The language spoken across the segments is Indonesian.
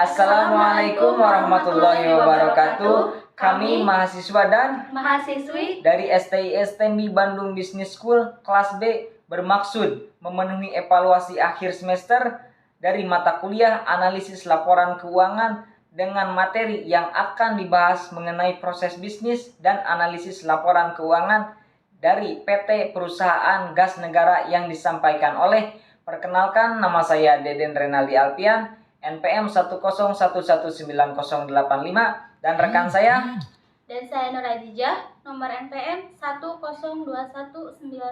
Assalamualaikum warahmatullahi wabarakatuh. Kami mahasiswa dan mahasiswi dari STI STMI Bandung Business School kelas B bermaksud memenuhi evaluasi akhir semester dari mata kuliah analisis laporan keuangan dengan materi yang akan dibahas mengenai proses bisnis dan analisis laporan keuangan dari PT Perusahaan Gas Negara yang disampaikan oleh, perkenalkan, nama saya Deden Renaldi Alpian, NPM 101119085, dan rekan saya. Dan saya Nur Azijah, nomor NPM 102190012.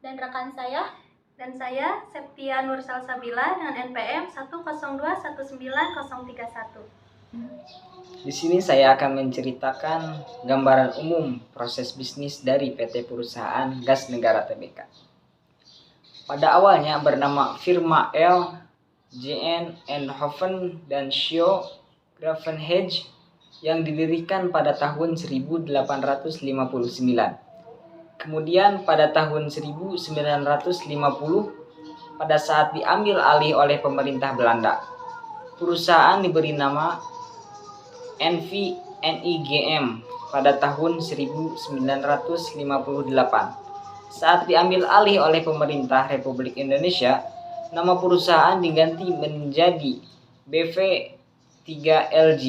Dan rekan saya. Dan saya Septia Nur Salsabila dengan NPM 102190031. Di sini saya akan menceritakan gambaran umum proses bisnis dari PT Perusahaan Gas Negara Tbk. Pada awalnya bernama firma L. J.N. Hoven dan Shio Gravenhage yang didirikan pada tahun 1859. Kemudian pada tahun 1950, pada saat diambil alih oleh pemerintah Belanda, perusahaan diberi nama NVNIGM pada tahun 1958. Saat diambil alih oleh pemerintah Republik Indonesia, nama perusahaan diganti menjadi BV3LG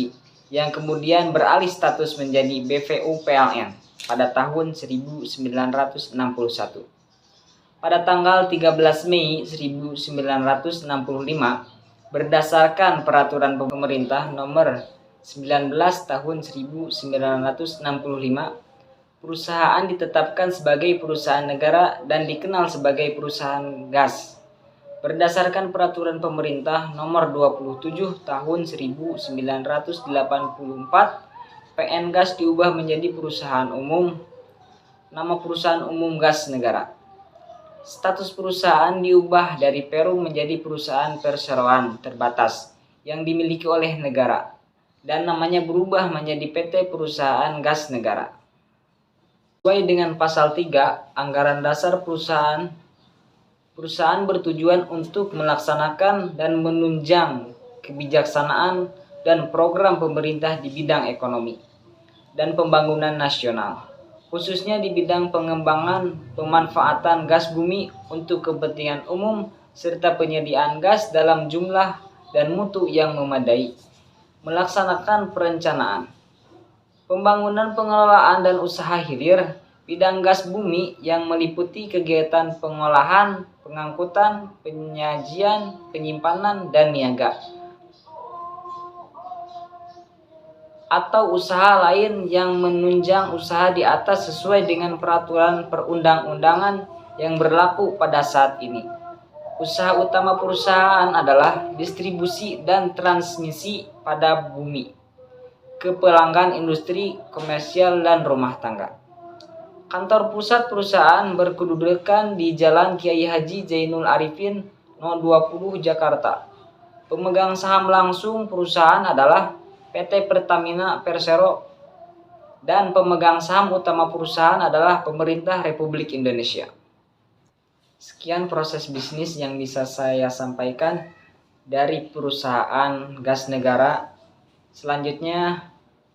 yang kemudian beralih status menjadi BVU PLN pada tahun 1961. Pada tanggal 13 Mei 1965, berdasarkan peraturan pemerintah nomor 19 tahun 1965, perusahaan ditetapkan sebagai perusahaan negara dan dikenal sebagai perusahaan gas. Berdasarkan peraturan pemerintah nomor 27 tahun 1984, PN Gas diubah menjadi perusahaan umum. Nama perusahaan umum gas negara. Status perusahaan diubah dari Perum menjadi perusahaan perseroan terbatas yang dimiliki oleh negara, dan namanya berubah menjadi PT Perusahaan Gas Negara. Sesuai dengan pasal 3 Anggaran Dasar Perusahaan bertujuan untuk melaksanakan dan menunjang kebijaksanaan dan program pemerintah di bidang ekonomi dan pembangunan nasional, khususnya di bidang pengembangan pemanfaatan gas bumi untuk kepentingan umum serta penyediaan gas dalam jumlah dan mutu yang memadai. Melaksanakan perencanaan, pembangunan, pengelolaan, dan usaha hilir bidang gas bumi yang meliputi kegiatan pengolahan, pengangkutan, penyajian, penyimpanan, dan niaga, atau usaha lain yang menunjang usaha di atas sesuai dengan peraturan perundang-undangan yang berlaku pada saat ini. Usaha utama perusahaan adalah distribusi dan transmisi pada bumi ke pelanggan industri, komersial, dan rumah tangga. Kantor pusat perusahaan berkedudukan di Jalan Kiai Haji Zainul Arifin No. 20 Jakarta. Pemegang saham langsung perusahaan adalah PT Pertamina Persero, dan pemegang saham utama perusahaan adalah pemerintah Republik Indonesia. Sekian proses bisnis yang bisa saya sampaikan dari perusahaan gas negara. Selanjutnya,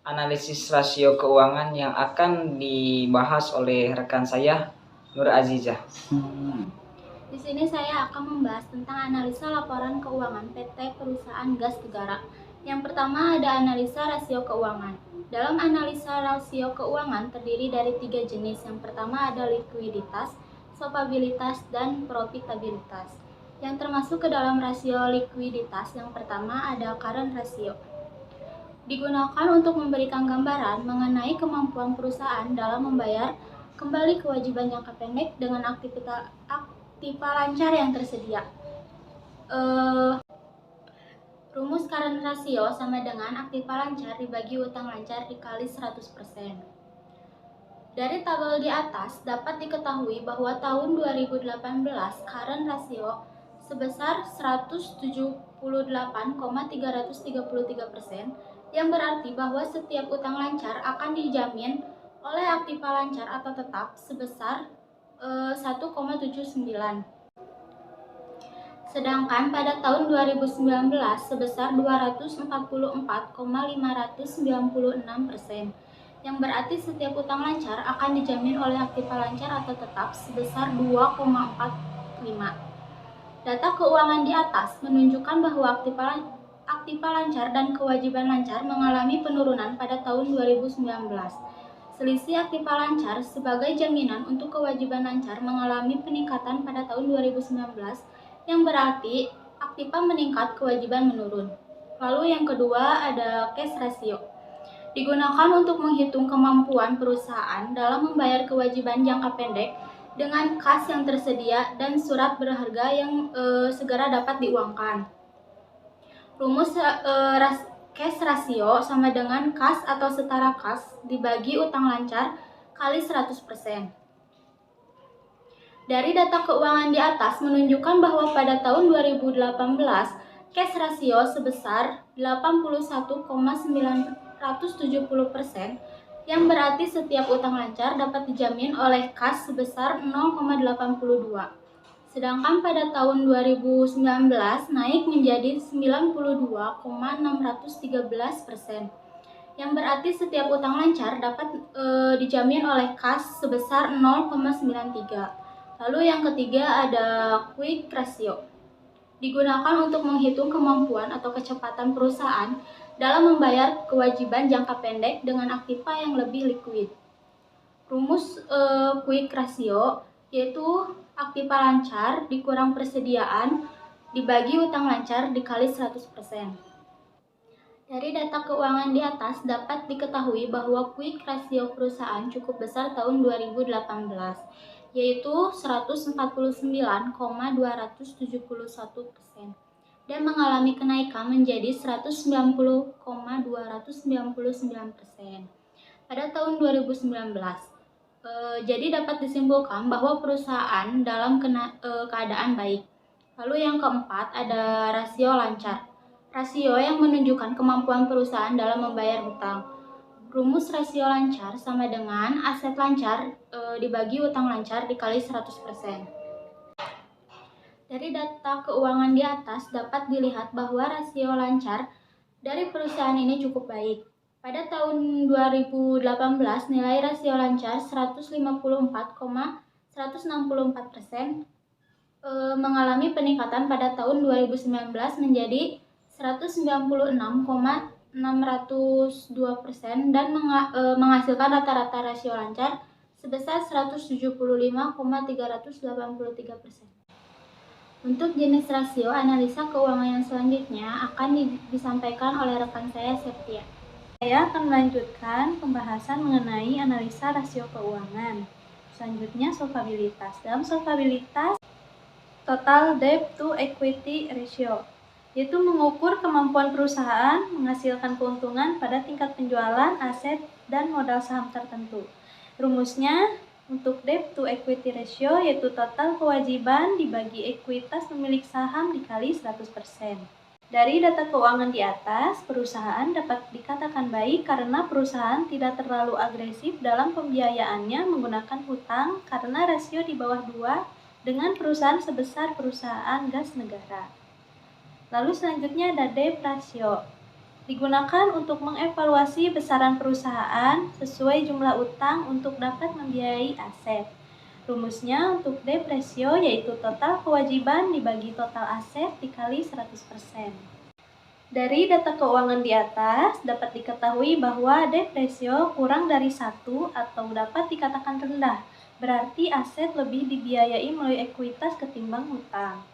analisis rasio keuangan yang akan dibahas oleh rekan saya, Nur Azijah. Di sini saya akan membahas tentang analisa laporan keuangan PT Perusahaan Gas Negara. Yang pertama ada analisa rasio keuangan. Dalam analisa rasio keuangan terdiri dari 3 jenis. Yang pertama ada likuiditas, solvabilitas, dan profitabilitas. Yang termasuk ke dalam rasio likuiditas, yang pertama ada current ratio. Digunakan untuk memberikan gambaran mengenai kemampuan perusahaan dalam membayar kembali kewajiban jangka pendek dengan aktiva lancar yang tersedia. Rumus current ratio sama dengan aktiva lancar dibagi utang lancar dikali 100%. Dari tabel di atas dapat diketahui bahwa tahun 2018 current ratio sebesar 178,333%, yang berarti bahwa setiap utang lancar akan dijamin oleh aktiva lancar atau tetap sebesar 1,79. Sedangkan pada tahun 2019 sebesar 244,596%, yang berarti setiap utang lancar akan dijamin oleh aktiva lancar atau tetap sebesar 2,45. Data keuangan di atas menunjukkan bahwa aktiva lancar dan kewajiban lancar mengalami penurunan pada tahun 2019. Selisih aktiva lancar sebagai jaminan untuk kewajiban lancar mengalami peningkatan pada tahun 2019, yang berarti aktiva meningkat, kewajiban menurun. Lalu yang kedua ada cash ratio. Digunakan untuk menghitung kemampuan perusahaan dalam membayar kewajiban jangka pendek dengan kas yang tersedia dan surat berharga yang segera dapat diuangkan. Rumus cash ratio sama dengan kas atau setara kas dibagi utang lancar kali 100%. Dari data keuangan di atas menunjukkan bahwa pada tahun 2018 cash ratio sebesar 81,970%, yang berarti setiap utang lancar dapat dijamin oleh kas sebesar 0,82. Sedangkan pada tahun 2019 naik menjadi 92,613%, yang berarti setiap utang lancar dapat dijamin oleh kas sebesar 0,93. Lalu yang ketiga ada quick ratio. Digunakan untuk menghitung kemampuan atau kecepatan perusahaan dalam membayar kewajiban jangka pendek dengan aktiva yang lebih liquid. Rumus quick ratio yaitu aktiva lancar dikurang persediaan dibagi utang lancar dikali 100%. Dari data keuangan di atas dapat diketahui bahwa quick ratio perusahaan cukup besar tahun 2018, yaitu 149,271% dan mengalami kenaikan menjadi 190,299% pada tahun 2019. Jadi dapat disimpulkan bahwa perusahaan dalam keadaan baik. Lalu yang keempat ada rasio lancar. Rasio yang menunjukkan kemampuan perusahaan dalam membayar hutang. Rumus rasio lancar sama dengan aset lancar dibagi utang lancar dikali 100%. Dari data keuangan di atas dapat dilihat bahwa rasio lancar dari perusahaan ini cukup baik. Pada tahun 2018 nilai rasio lancar 154,164%, mengalami peningkatan pada tahun 2019 menjadi 196,602% dan menghasilkan rata-rata rasio lancar sebesar 175,383%. Untuk jenis rasio analisa keuangan yang selanjutnya akan disampaikan oleh rekan saya Septia. Saya akan melanjutkan pembahasan mengenai analisa rasio keuangan. Selanjutnya solvabilitas. Dalam solvabilitas, total debt to equity ratio, yaitu mengukur kemampuan perusahaan menghasilkan keuntungan pada tingkat penjualan aset dan modal saham tertentu. Rumusnya untuk debt to equity ratio yaitu total kewajiban dibagi ekuitas pemilik saham dikali 100%. Dari data keuangan di atas, perusahaan dapat dikatakan baik karena perusahaan tidak terlalu agresif dalam pembiayaannya menggunakan hutang karena rasio di bawah 2 dengan perusahaan sebesar perusahaan gas negara. Lalu selanjutnya ada debt ratio. Digunakan untuk mengevaluasi besaran perusahaan sesuai jumlah utang untuk dapat membiayai aset. Rumusnya untuk debt ratio yaitu total kewajiban dibagi total aset dikali 100%. Dari data keuangan di atas dapat diketahui bahwa debt ratio kurang dari 1 atau dapat dikatakan rendah, berarti aset lebih dibiayai melalui ekuitas ketimbang hutang.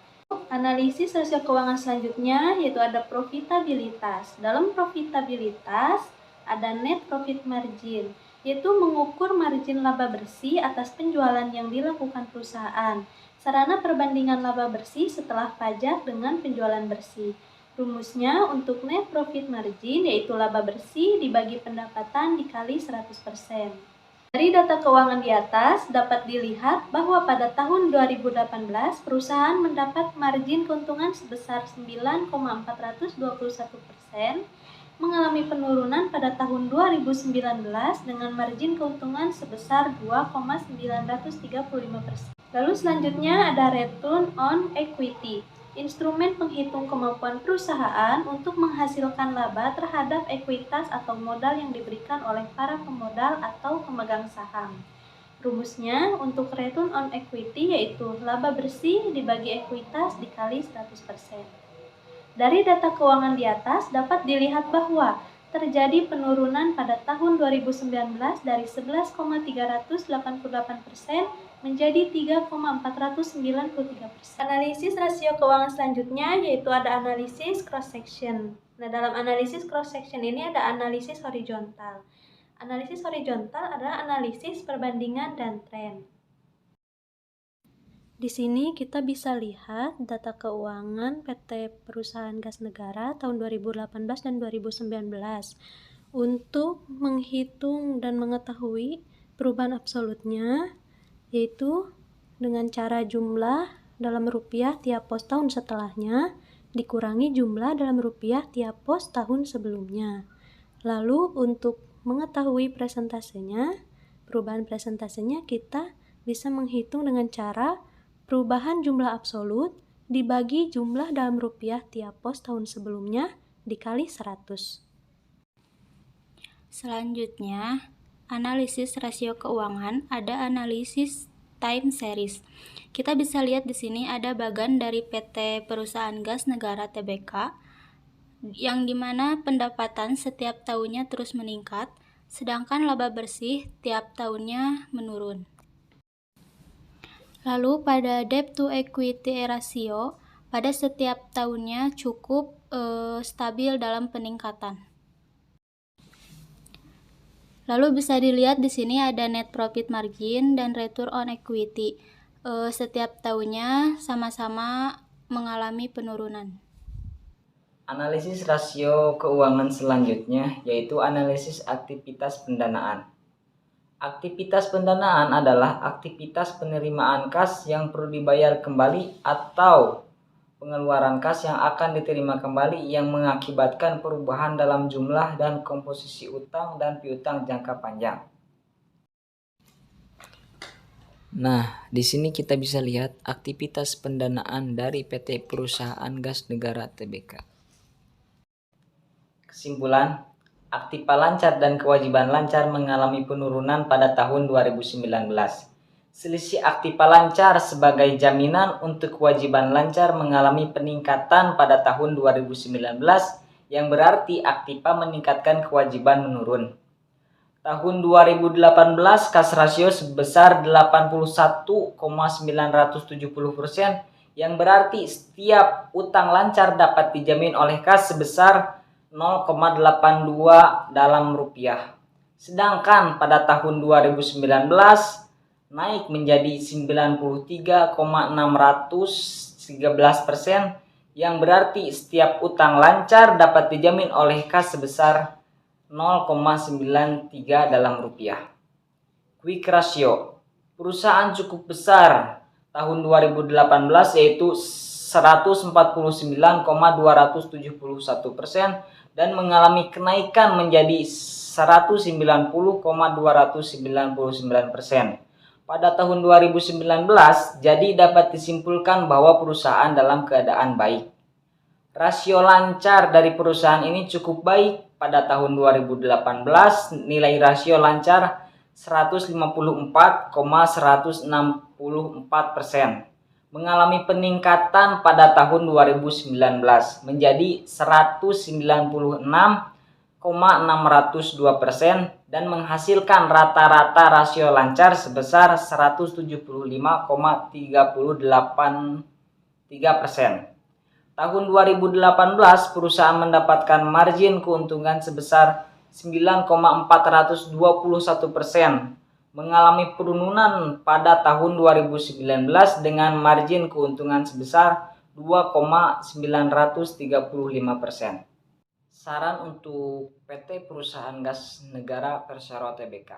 Analisis rasio keuangan selanjutnya yaitu ada profitabilitas. Dalam profitabilitas ada net profit margin, yaitu mengukur margin laba bersih atas penjualan yang dilakukan perusahaan. Sarana perbandingan laba bersih setelah pajak dengan penjualan bersih. Rumusnya untuk net profit margin yaitu laba bersih dibagi pendapatan dikali 100%. Dari data keuangan di atas dapat dilihat bahwa pada tahun 2018 perusahaan mendapat margin keuntungan sebesar 9,421%, mengalami penurunan pada tahun 2019 dengan margin keuntungan sebesar 2,935%. Lalu selanjutnya ada return on equity. instrumen penghitung kemampuan perusahaan untuk menghasilkan laba terhadap ekuitas atau modal yang diberikan oleh para pemodal atau pemegang saham. Rumusnya untuk return on equity yaitu laba bersih dibagi ekuitas dikali 100%. Dari data keuangan di atas dapat dilihat bahwa terjadi penurunan pada tahun 2019 dari 11,388% menjadi 3,493%. Analisis rasio keuangan selanjutnya yaitu ada analisis cross section. Nah, dalam analisis cross section ini ada analisis horizontal. Analisis horizontal adalah analisis perbandingan dan tren. Di sini kita bisa lihat data keuangan PT Perusahaan Gas Negara tahun 2018 dan 2019 untuk menghitung dan mengetahui perubahan absolutnya, yaitu dengan cara jumlah dalam rupiah tiap pos tahun setelahnya dikurangi jumlah dalam rupiah tiap pos tahun sebelumnya. Lalu untuk mengetahui presentasenya, perubahan presentasenya kita bisa menghitung dengan cara perubahan jumlah absolut dibagi jumlah dalam rupiah tiap pos tahun sebelumnya dikali 100. Selanjutnya, analisis rasio keuangan ada analisis time series. Kita bisa lihat di sini ada bagan dari PT Perusahaan Gas Negara Tbk yang dimana pendapatan setiap tahunnya terus meningkat, sedangkan laba bersih tiap tahunnya menurun. Lalu pada debt to equity ratio pada setiap tahunnya cukup stabil dalam peningkatan. Lalu bisa dilihat di sini ada net profit margin dan return on equity. Setiap tahunnya sama-sama mengalami penurunan. Analisis rasio keuangan selanjutnya yaitu analisis aktivitas pendanaan. Aktivitas pendanaan adalah aktivitas penerimaan kas yang perlu dibayar kembali atau pengeluaran kas yang akan diterima kembali yang mengakibatkan perubahan dalam jumlah dan komposisi utang dan piutang jangka panjang. Nah, di sini kita bisa lihat aktivitas pendanaan dari PT Perusahaan Gas Negara Tbk. Kesimpulan, aktiva lancar dan kewajiban lancar mengalami penurunan pada tahun 2019. Selisih aktiva lancar sebagai jaminan untuk kewajiban lancar mengalami peningkatan pada tahun 2019 yang berarti aktiva meningkatkan kewajiban menurun. Tahun 2018 kas rasio sebesar 81,970% yang berarti setiap utang lancar dapat dijamin oleh kas sebesar 0,82 dalam rupiah. Sedangkan pada tahun 2019 naik menjadi 93,613% yang berarti setiap utang lancar dapat dijamin oleh kas sebesar 0,93 dalam rupiah. Quick ratio perusahaan cukup besar tahun 2018 yaitu 149,271% dan mengalami kenaikan menjadi 190,299%. Pada tahun 2019, jadi dapat disimpulkan bahwa perusahaan dalam keadaan baik. Rasio lancar dari perusahaan ini cukup baik. Pada tahun 2018, nilai rasio lancar 154,164%. Mengalami peningkatan pada tahun 2019 menjadi 196,602% dan menghasilkan rata-rata rasio lancar sebesar 175,383%. Tahun 2018 perusahaan mendapatkan margin keuntungan sebesar 9,421%. Mengalami penurunan pada tahun 2019 dengan margin keuntungan sebesar 2,935%. Saran untuk PT Perusahaan Gas Negara Persero Tbk.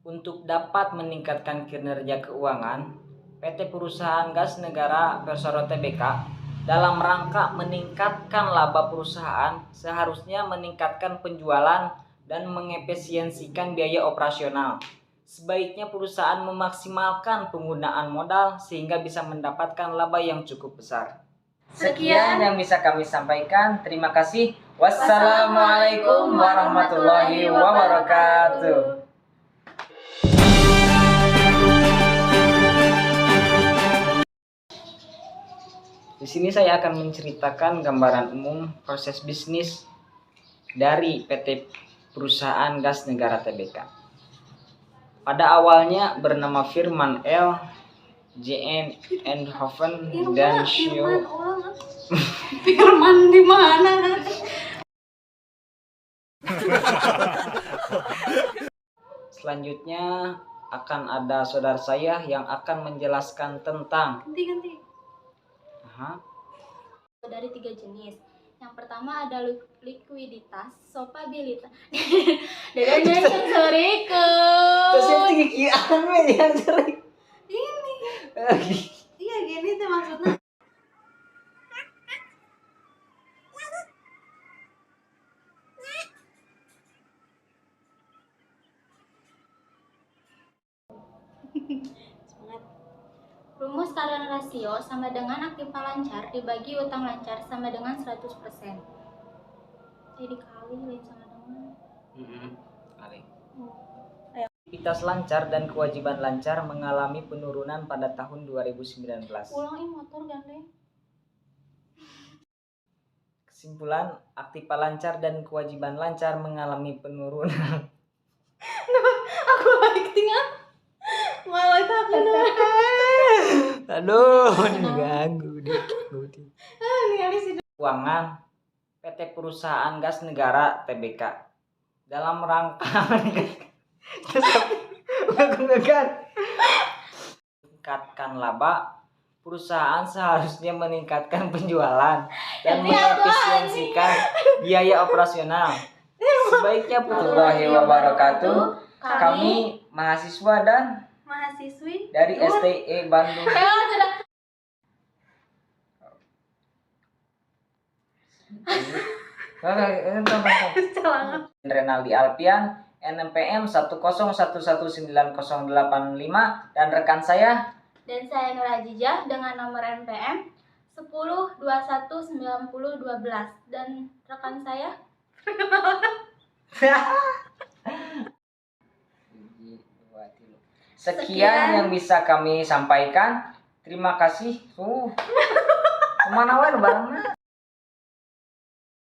Untuk dapat meningkatkan kinerja keuangan, PT Perusahaan Gas Negara Persero Tbk dalam rangka meningkatkan laba perusahaan seharusnya meningkatkan penjualan dan mengefisiensikan biaya operasional. Sebaiknya perusahaan memaksimalkan penggunaan modal sehingga bisa mendapatkan laba yang cukup besar. Sekian yang bisa kami sampaikan. Terima kasih. Wassalamualaikum warahmatullahi wabarakatuh. Di sini saya akan menceritakan gambaran umum proses bisnis dari PT Perusahaan Gas Negara Tbk. Pada awalnya bernama Firman L. JN Eindhoven dan Shio. Firman di mana? Selanjutnya akan ada saudara saya yang akan menjelaskan tentang Ganti. Aha. Dari 3 jenis. Yang pertama ada likuiditas, sopabilitas. Dadanya yang sorry ke. Terus yang tinggi yang sering. Ini. Iya gini tuh maksudnya. Semangat. Rumus current ratio sama dengan aktiva lancar dibagi utang lancar sama dengan 100%. Jadi dikali lain sama dengan. Kali. Aktivitas lancar dan kewajiban lancar mengalami penurunan pada tahun 2019. Ulangi motor gandeng. Kesimpulan, aktiva lancar dan kewajiban lancar mengalami penurunan. Aku lagi tinggal. Malah takut. Aduh, diganggu Ini keuangan PT Perusahaan Gas Negara Tbk dalam rangka meningkatkan laba. Perusahaan seharusnya meningkatkan penjualan dan mengefisiensikan biaya operasional. Sebaiknya warahmatullahi wabarakatuh. Kami mahasiswa dan mahasiswi dari STE Bandung. Renaldi Alpian, NPM 101190855 dan rekan saya. Dan saya Nur Ajijah dengan nomor NPM 10219012 dan rekan saya. Sekian yang bisa kami sampaikan. Terima kasih. Kemana wae barangna?